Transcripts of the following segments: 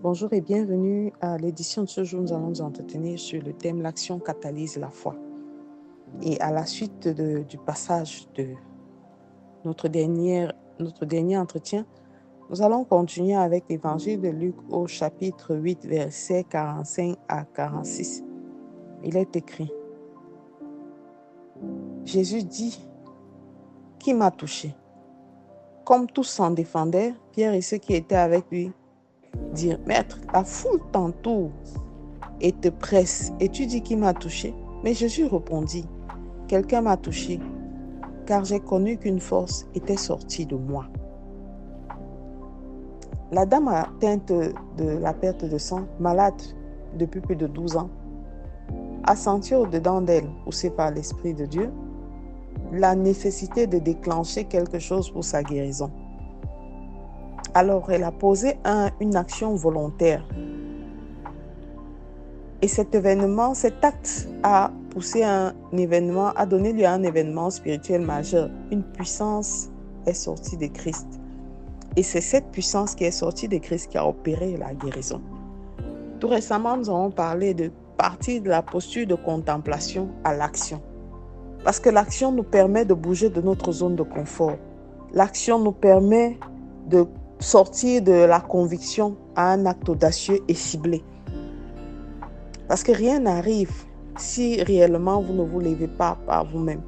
Bonjour et bienvenue à l'édition de ce jour. Nous allons nous entretenir sur le thème l'action catalyse la foi. Et à la suite du passage de notre dernier entretien, nous allons continuer avec l'évangile de Luc au chapitre 8, versets 45 à 46. Il est écrit: Jésus dit: Qui m'a touché? Comme tous s'en défendaient, Pierre et ceux qui étaient avec lui dirent: Maître, la foule t'entoure et te presse, et tu dis qui m'a touché? Mais Jésus répondit: Quelqu'un m'a touché, car j'ai connu qu'une force était sortie de moi. La dame atteinte de la perte de sang, malade depuis plus de 12 ans, a senti au-dedans d'elle, poussée par l'Esprit de Dieu, la nécessité de déclencher quelque chose pour sa guérison. Alors, elle a posé une action volontaire. Et cet acte a donné lieu à un événement spirituel majeur. Une puissance est sortie de Christ. Et c'est cette puissance qui est sortie de Christ qui a opéré la guérison. Tout récemment, nous avons parlé de partir de la posture de contemplation à l'action. Parce que l'action nous permet de bouger de notre zone de confort. L'action nous permet de sortir de la conviction à un acte audacieux et ciblé. Parce que rien n'arrive si réellement vous ne vous levez pas par vous-même.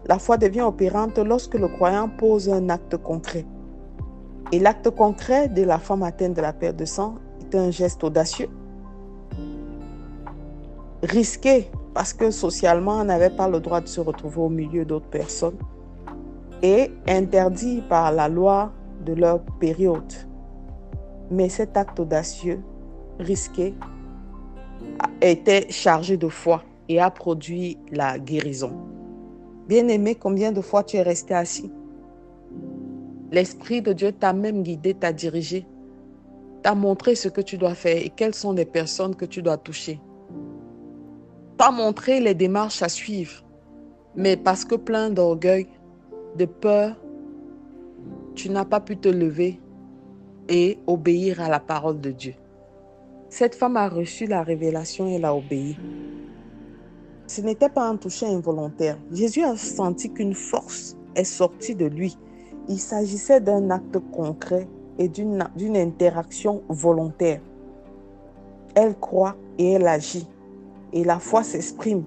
La foi devient opérante lorsque le croyant pose un acte concret. Et l'acte concret de la femme atteinte de la perte de sang est un geste audacieux. Risqué, parce que socialement, on n'avait pas le droit de se retrouver au milieu d'autres personnes. Et interdit par la loi de leur période. Mais cet acte audacieux, risqué, était chargé de foi et a produit la guérison. Bien-aimé, combien de fois tu es resté assis? L'Esprit de Dieu t'a même guidé, t'a dirigé, t'a montré ce que tu dois faire et quelles sont les personnes que tu dois toucher. T'a montré les démarches à suivre, mais parce que plein d'orgueil, de peur, tu n'as pas pu te lever et obéir à la parole de Dieu. Cette femme a reçu la révélation et elle a obéi. Ce n'était pas un toucher involontaire. Jésus a senti qu'une force est sortie de lui. Il s'agissait d'un acte concret et d'une interaction volontaire. Elle croit et elle agit. Et la foi s'exprime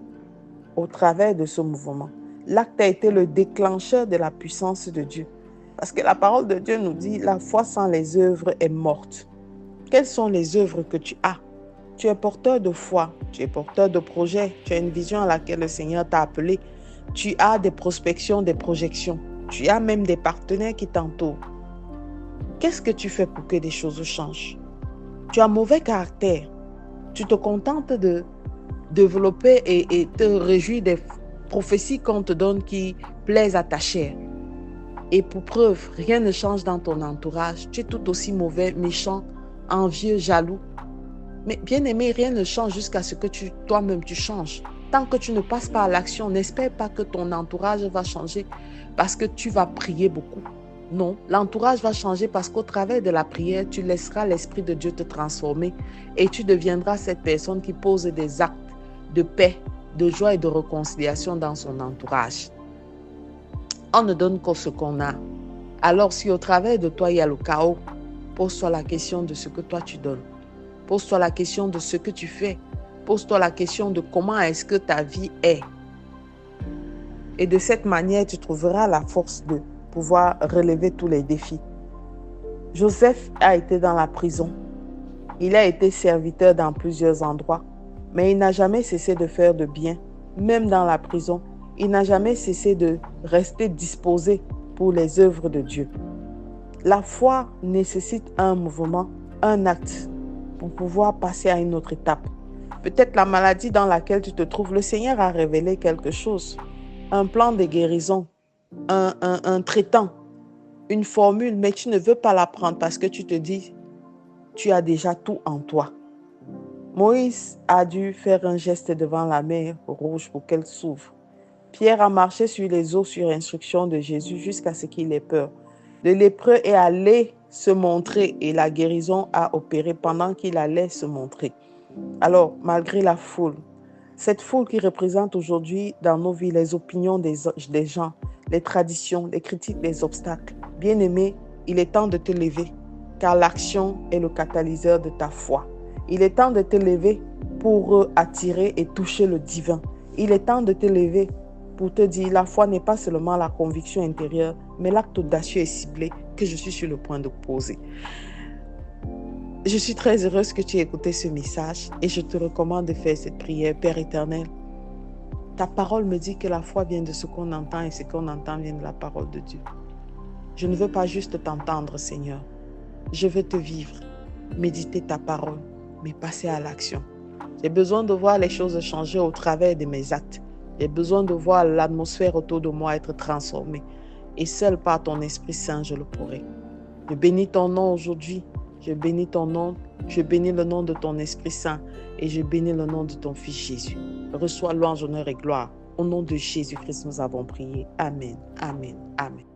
au travers de ce mouvement. L'acte a été le déclencheur de la puissance de Dieu. Parce que la parole de Dieu nous dit: la foi sans les œuvres est morte. Quelles sont les œuvres que tu as? Tu es porteur de foi, tu es porteur de projet, tu as une vision à laquelle le Seigneur t'a appelé. Tu as des prospections, des projections. Tu as même des partenaires qui t'entourent. Qu'est-ce que tu fais pour que des choses changent? Tu as mauvais caractère. Tu te contentes de développer et te réjouir des prophéties qu'on te donne qui plaisent à ta chair. Et pour preuve, rien ne change dans ton entourage. Tu es tout aussi mauvais, méchant, envieux, jaloux. Mais bien aimé, rien ne change jusqu'à ce que toi-même tu changes. Tant que tu ne passes pas à l'action, n'espère pas que ton entourage va changer parce que tu vas prier beaucoup. Non, l'entourage va changer parce qu'au travers de la prière, tu laisseras l'Esprit de Dieu te transformer et tu deviendras cette personne qui pose des actes de paix, de joie et de réconciliation dans son entourage. On ne donne que ce qu'on a. Alors si au travers de toi il y a le chaos, pose-toi la question de ce que toi tu donnes. Pose-toi la question de ce que tu fais. Pose-toi la question de comment est-ce que ta vie est. Et de cette manière, tu trouveras la force de pouvoir relever tous les défis. Joseph a été dans la prison. Il a été serviteur dans plusieurs endroits. Mais il n'a jamais cessé de faire de bien. Même dans la prison, il n'a jamais cessé de rester disposé pour les œuvres de Dieu. La foi nécessite un mouvement, un acte, pour pouvoir passer à une autre étape. Peut-être la maladie dans laquelle tu te trouves, le Seigneur a révélé quelque chose, un plan de guérison, un traitant, une formule, mais tu ne veux pas la prendre parce que tu te dis, tu as déjà tout en toi. Moïse a dû faire un geste devant la mer rouge pour qu'elle s'ouvre. Pierre a marché sur les eaux sur instruction de Jésus jusqu'à ce qu'il ait peur. Le lépreux est allé se montrer et la guérison a opéré pendant qu'il allait se montrer. Alors, malgré la foule, cette foule qui représente aujourd'hui dans nos vies les opinions des gens, les traditions, les critiques, les obstacles, bien-aimé, il est temps de te lever, car l'action est le catalyseur de ta foi. Il est temps de te lever pour attirer et toucher le divin. Il est temps de te lever pour te dire, la foi n'est pas seulement la conviction intérieure, mais l'acte audacieux et ciblé que je suis sur le point de poser. Je suis très heureuse que tu aies écouté ce message et je te recommande de faire cette prière. Père éternel, ta parole me dit que la foi vient de ce qu'on entend et ce qu'on entend vient de la parole de Dieu. Je ne veux pas juste t'entendre, Seigneur. Je veux te vivre, méditer ta parole, mais passer à l'action. J'ai besoin de voir les choses changer au travers de mes actes. J'ai besoin de voir l'atmosphère autour de moi être transformée. Et seul par ton Esprit Saint, je le pourrai. Je bénis ton nom aujourd'hui. Je bénis ton nom. Je bénis le nom de ton Esprit Saint. Et je bénis le nom de ton Fils Jésus. Reçois louange, honneur et gloire. Au nom de Jésus-Christ, nous avons prié. Amen. Amen. Amen.